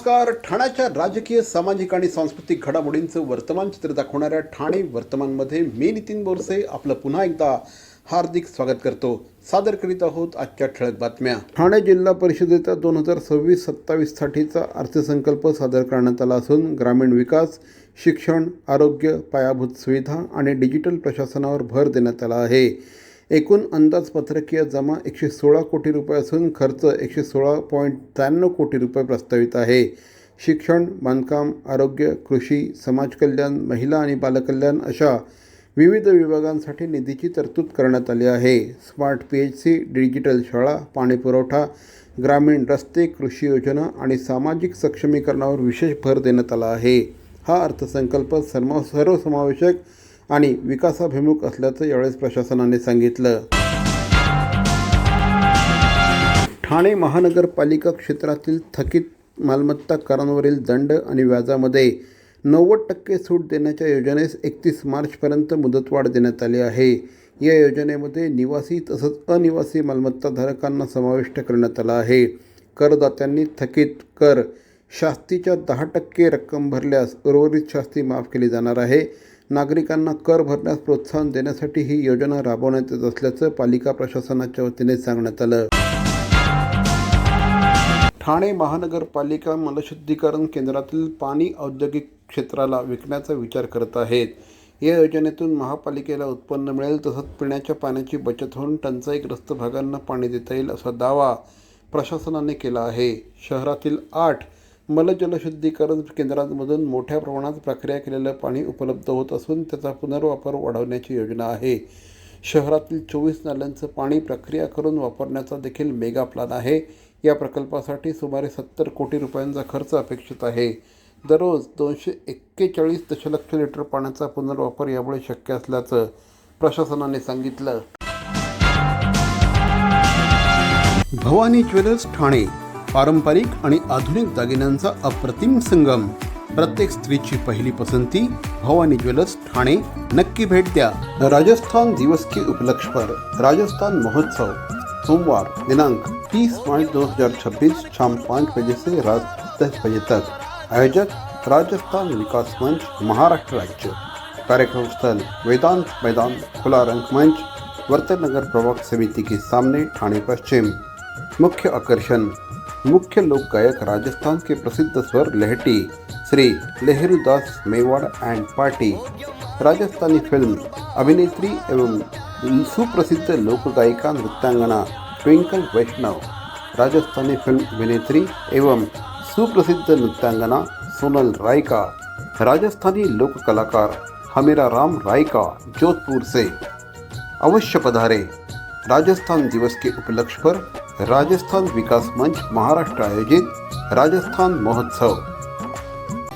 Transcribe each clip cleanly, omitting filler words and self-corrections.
नमस्कार. ठाण्याच्या राजकीय, सामाजिक आणि सांस्कृतिक घडामोडींचं वर्तमान चित्र दाखवणाऱ्या ठाणे वर्तमानमध्ये मी नितीन बोरसे आपलं पुन्हा एकदा हार्दिक स्वागत करतो. सादर करीत आहोत आजच्या ठळक बातम्या. ठाणे जिल्हा परिषदेचा 2026-27 साठीचा अर्थसंकल्प सादर करण्यात आला असून ग्रामीण विकास, शिक्षण, आरोग्य, पायाभूत सुविधा आणि डिजिटल प्रशासनावर भर देण्यात आला आहे. एकूण अंदाजपत्रकीय जमा 116 कोटी रुपये असून खर्च 116.93 कोटी रुपये प्रस्तावित आहे. शिक्षण, बांधकाम, आरोग्य, कृषी, समाज कल्याण, महिला आणि बालकल्याण अशा विविध विभागांसाठी निधीची तरतूद करण्यात आली आहे. स्मार्ट PHC, डिजिटल शाळा, पाणीपुरवठा, ग्रामीण रस्ते, कृषी योजना आणि सामाजिक सक्षमीकरणावर विशेष भर देण्यात आला आहे. हा अर्थसंकल्प सर्वसमावेशक आणि विकासाभिमुख असल्याचं यावेळेस प्रशासनाने सांगितलं. ठाणे महानगरपालिका क्षेत्रातील थकीत मालमत्ता करांवरील दंड आणि व्याजामध्ये 90% सूट देण्याच्या योजनेस 31 मार्चपर्यंत मुदतवाढ देण्यात आली आहे. या योजनेमध्ये निवासी तसंच अनिवासी मालमत्ताधारकांना समाविष्ट करण्यात आला आहे. करदात्यांनी थकीत कर शास्तीच्या 10% रक्कम भरल्यास उर्वरित शास्ती माफ केली जाणार आहे. नागरिकांना कर भरण्यास प्रोत्साहन देण्यासाठी ही योजना राबवण्यात येत असल्याचं पालिका प्रशासनाच्या वतीने सांगण्यात आलं. ठाणे महानगरपालिका मलशुद्धीकरण केंद्रातील पाणी औद्योगिक क्षेत्राला विकण्याचा विचार करत आहेत. या योजनेतून महापालिकेला उत्पन्न मिळेल तसंच पिण्याच्या पाण्याची बचत होऊन टंचाईग्रस्त भागांना पाणी देता येईल असा दावा प्रशासनाने केला आहे. शहरातील 8 मलजलशुद्धीकरण केंद्रांमधून मोठ्या प्रमाणात प्रक्रिया केलेलं पाणी उपलब्ध होत असून त्याचा पुनर्वापर वाढवण्याची योजना आहे. शहरातील 24 नाल्यांचं पाणी प्रक्रिया करून वापरण्याचा देखील मेगा प्लॅन आहे. या प्रकल्पासाठी सुमारे 70 कोटी रुपयांचा खर्च अपेक्षित आहे. दररोज 241 दशलक्ष लिटर पाण्याचा पुनर्वापर यामुळे शक्य असल्याचं प्रशासनाने सांगितलं. भवानी ज्वेलर्स ठाणे, पारंपरिक आणि आधुनिक दागिन्यांचा अप्रतिम संगम. प्रत्येक स्त्रीची पहिली पसंती भवानी ज्वेलर्स ठाणे. नक्की भेट द्या. राजस्थान दिवस के उपलक्ष्य पर राजस्थान महोत्सव सोमवार दिनांक 30 मार्च 2026 शाम 5 बजे से रात 10 बजे तक. आयोजक राजस्थान विकास मंच, महाराष्ट्र राज्य. कार्यक्रम स्थल वेदांत मैदान, खुला रंगमंच, वर्तनगर प्रवक्ता समिति के सामने, ठाणे पश्चिम. मुख्य आकर्षण मुख्य लोक गायक राजस्थान के प्रसिद्ध स्वर लहटी Shri Lahrudas Mewar and party. Rajasthani film अभिनेत्री एवं सुप्रसिद्ध लोक गायिका नृत्यांगना ट्विंकल वैष्णव. राजस्थानी फिल्म अभिनेत्री एवं सुप्रसिद्ध नृत्यांगना सोनल रायका. राजस्थानी लोक कलाकार हमीरा राम रायका जोधपुर से. अवश्य पधारे. राजस्थान दिवस के उपलक्ष्य पर राजस्थान विकास मंच महाराष्ट्र आयोजित राजस्थान महोत्सव.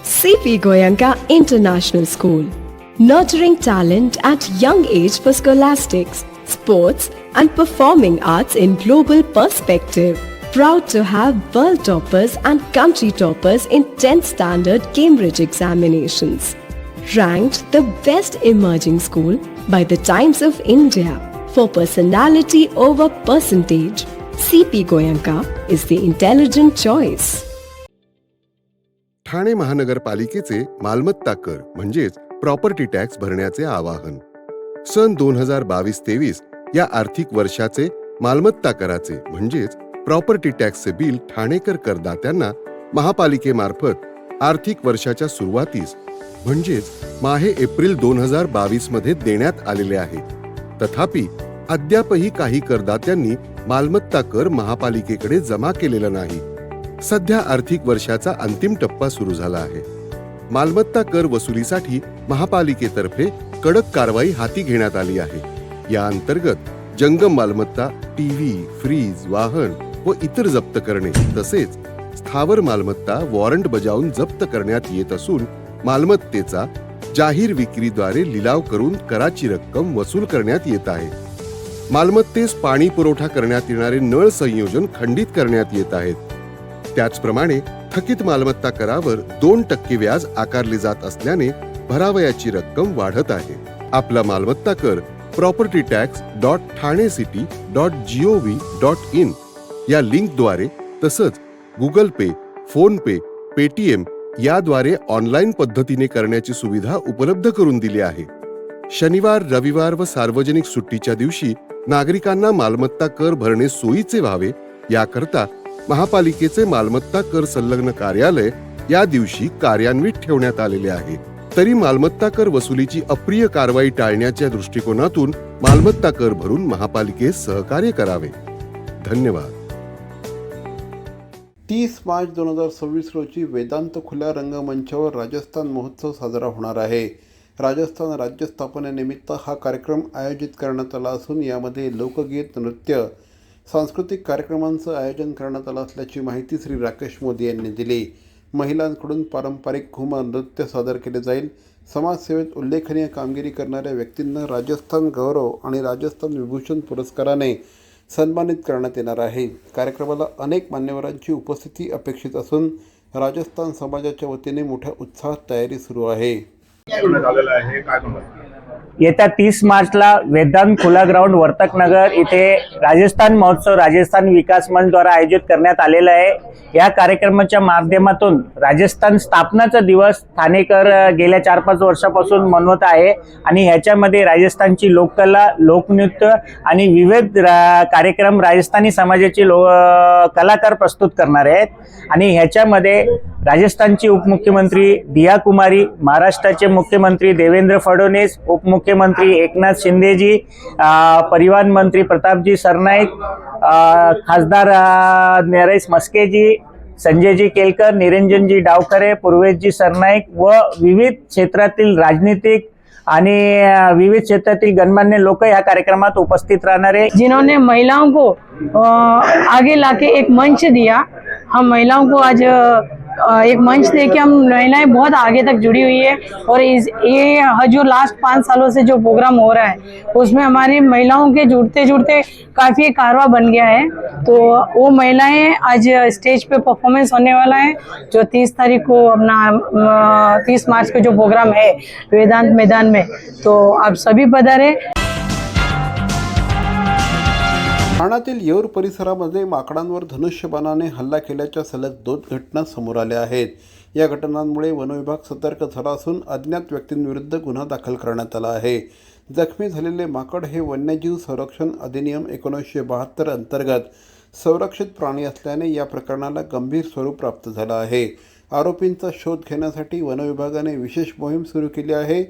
CP Goenka International School, nurturing talent at young age for scholastics, sports and performing arts in global perspective. Proud to have world toppers and country toppers in 10th standard Cambridge examinations. Ranked the best emerging school by the Times of India for personality over percentage. CP Goenka is the intelligent choice. Thane महानगरपालिकेचे मालमत्ता कर म्हणजेच property tax भरण्याचे आवाहन. सन 2022-23 या आर्थिक वर्षाचे मालमत्ता कराचे म्हणजेच प्रॉपर्टी टॅक्सचे बिल ठाणेकर करदात्यांना महापालिकेमार्फत आर्थिक वर्षाच्या सुरुवातीस म्हणजेच माहे एप्रिल 2022 मध्ये देण्यात आलेले आहे. तथापि अद्यापही काही करदात्यांनी मालमत्ता कर महापालिकेकडे जमा केलेला नाही. सध्या आर्थिक वर्षाचा अंतिम टप्पा सुरू झाला आहे. मालमत्ता कर वसुलीसाठी महापालिकेतर्फे कडक कारवाई हाती घेण्यात आली आहे. या अंतर्गत जंगम मालमत्ता, टीव्ही, फ्रीज, वाहन व इतर जप्त करणे तसेच स्थावर मालमत्ता वॉरंट बजावून जप्त करण्यात येत असून मालमत्तेचा जाहीर विक्रीद्वारे लिलाव करून कराची रक्कम वसूल करण्यात येत आहे. मालमत्तेस पाणी पुरवठा करण्यात येणारे नळ संयोजन खंडित करण्यात येत आहेत. त्याचप्रमाणे थकीत मालमत्ता करावर 2% व्याज आकारले जात असल्याने भरावयाची रक्कम वाढत आहे. आपला मालमत्ता कर propertytax.thanecity.gov.in या लिंकद्वारे तसंच गुगल पे, फोन पे, पेटीएम याद्वारे ऑनलाईन पद्धतीने करण्याची सुविधा उपलब्ध करून दिली आहे. शनिवार, रविवार व सार्वजनिक सुट्टीच्या दिवशी नागरिकांना मालमत्ता कर भरणे सोयीचे व्हावे याकरता महापालिकेचे मालमत्ता कर संलग्न कार्यालय या दिवशी कार्यान्वित ठेवण्यात आलेले आहे. तरी मालमत्ता कर वसुलीची अप्रिय कारवाई टाळण्याच्या दृष्टिकोनातून मालमत्ता कर भरून महापालिकेस सहकार्य करावे. धन्यवाद. 30 मार्च 2026 रोजी वेदांत खुल्या रंगमंचावर राजस्थान महोत्सव साजरा होणार आहे. राजस्थान राज्य स्थापनेनिमित्त हा कार्यक्रम आयोजित करण्यात आला असून यामध्ये लोकगीत, नृत्य, सांस्कृतिक कार्यक्रमांचं आयोजन करण्यात आलं असल्याची माहिती श्री राकेश मोदी यांनी दिली. महिलांकडून पारंपरिक घुमर नृत्य सादर केले जाईल. समाजसेवेत उल्लेखनीय कामगिरी करणाऱ्या व्यक्तींना राजस्थान गौरव आणि राजस्थान विभूषण पुरस्काराने सन्मानित करण्यात येणार आहे. कार्यक्रमाला अनेक मान्यवरांची उपस्थिती अपेक्षित असून राजस्थान समाजाच्या वतीने मोठ्या उत्साहात तयारी सुरू आहे. येत्या 30 मार्चला वेदांत खुला ग्राउंड वर्तकनगर इथे राजस्थान महोत्सव राजस्थान विकास मंच द्वारा आयोजित करण्यात आलेला आहे. या कार्यक्रमाच्या माध्यमातून राजस्थान स्थापनाचा दिवस ठाणेकर गेल्या 4-5 वर्षापासून मनवत आहे आणि ह्याच्यामध्ये राजस्थानची लोककला, लोकनृत्य आणि विविध कार्यक्रम राजस्थानी समाजाचे कलाकार प्रस्तुत करणार आहेत. आणि ह्याच्यामध्ये राजस्थानची उपमुख्यमंत्री दिया कुमारी, महाराष्ट्राचे मुख्यमंत्री देवेंद्र फडणवीस, उपमुख्यमंत्री एकनाथ शिंदेजी, परिवहन मंत्री प्रतापजी सरनाईक, खासदार नरेश मस्केजी, संजयजी केलकर, निरंजनजी डावखरे, पूर्वेशजी सरनाईक व विविध क्षेत्रातील राजनीतिक आणि विविध क्षेत्रातील गणमान्य लोक या कार्यक्रमात उपस्थित राहणार आहे. जिन्होंने महिलाओं को आगे लाके एक मंच दिया. हम महिलाओं को आज एक मंच देके हम महिलाएं बहुत आगे तक जुड़ी हुई है और ये जो लास्ट 5 सालों से जो प्रोग्राम हो रहा है उसमें हमारी महिलाओं के जुड़ते जुड़ते काफ़ी कारवा बन गया है. तो वो महिलाएं आज स्टेज पे परफॉर्मेंस होने वाला है जो 30 तारीख को अपना 30 मार्च को जो प्रोग्राम है वेदांत मैदान में. तो आप सभी पधारे. ठाण्यातील येऊर परिसरामध्ये माकडांवर धनुष्यबाणाने हल्ला केल्याच्या सलग 2 घटना समोर आल्या आहेत. या घटनांमुळे वनविभाग सतर्क झाला असून अज्ञात व्यक्तींविरुद्ध गुन्हा दाखल करण्यात आला आहे. जखमी झालेले माकड हे वन्यजीव संरक्षण अधिनियम 1972 अंतर्गत संरक्षित प्राणी असल्याने या प्रकरणाला गंभीर स्वरूप प्राप्त झालं आहे. आरोपींचा शोध घेण्यासाठी वनविभागाने विशेष मोहीम सुरू केली आहे.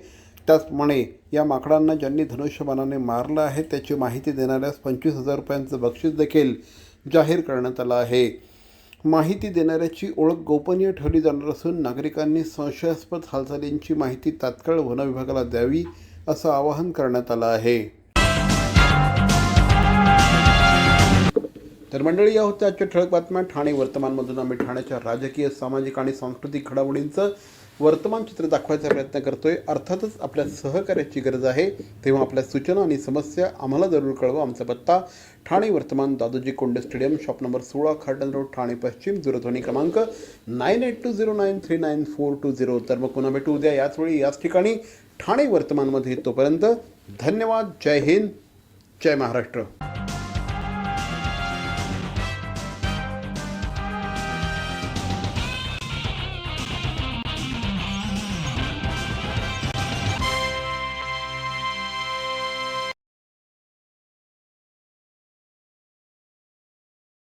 त्याचप्रमाणे या माकडांना ज्यांनी धनुष्यबाणाने मारलं आहे त्याची माहिती देणाऱ्यास 25,000 रुपयांचं बक्षीस देखील जाहीर करण्यात आलं आहे. माहिती देणाऱ्याची ओळख गोपनीय ठेवली जाणार असून नागरिकांनी संशयास्पद हालचालींची माहिती तात्काळ वनविभागाला द्यावी असं आवाहन करण्यात आलं आहे. तर मंडळी, या होत्या आजच्या ठळक बातम्या. ठाणे वर्तमानमधून आम्ही ठाण्याच्या राजकीय, सामाजिक आणि सांस्कृतिक घडामोडींचं वर्तमान चित्र दाखवायचा प्रयत्न करतोय. अर्थातच आपल्या सहकार्याची गरज आहे, तेव्हा आपल्या सूचना आणि समस्या आम्हाला जरूर कळवा. आमचा पत्ता ठाणे वर्तमान, Dadoji Konde stadium, shop number 16, Khardan road, Thane पश्चिम. दूरध्वनी क्रमांक 9820939420. तर मग पुन्हा भेटू उद्या याच वेळी याच ठिकाणी ठाणे वर्तमानमध्ये. तोपर्यंत धन्यवाद. जय हिंद, जय महाराष्ट्र.